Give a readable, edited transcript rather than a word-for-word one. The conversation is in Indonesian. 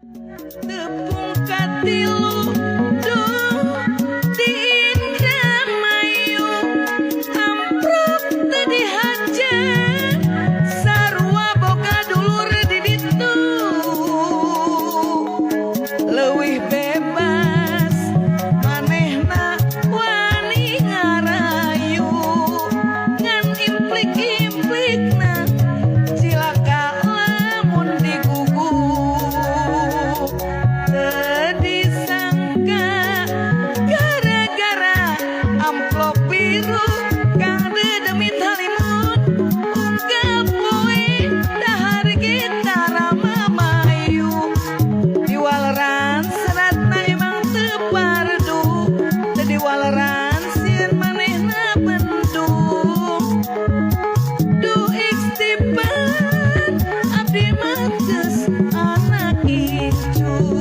Tepung katilu duh di Indramayu amprok teu dihajar sarua boga dulur di ditu leuwih bebas manehna wani ngarayu ngan implik-implikna cilaka lamun digugu teu disangka gara-gara amplop biru kang dedemit halimun unggal poe dahar gitara mamayu diwaleran seratna emang teu pardu teu diwaleran sieun manehna bendung duh istighfar abdi mah geus anak icu.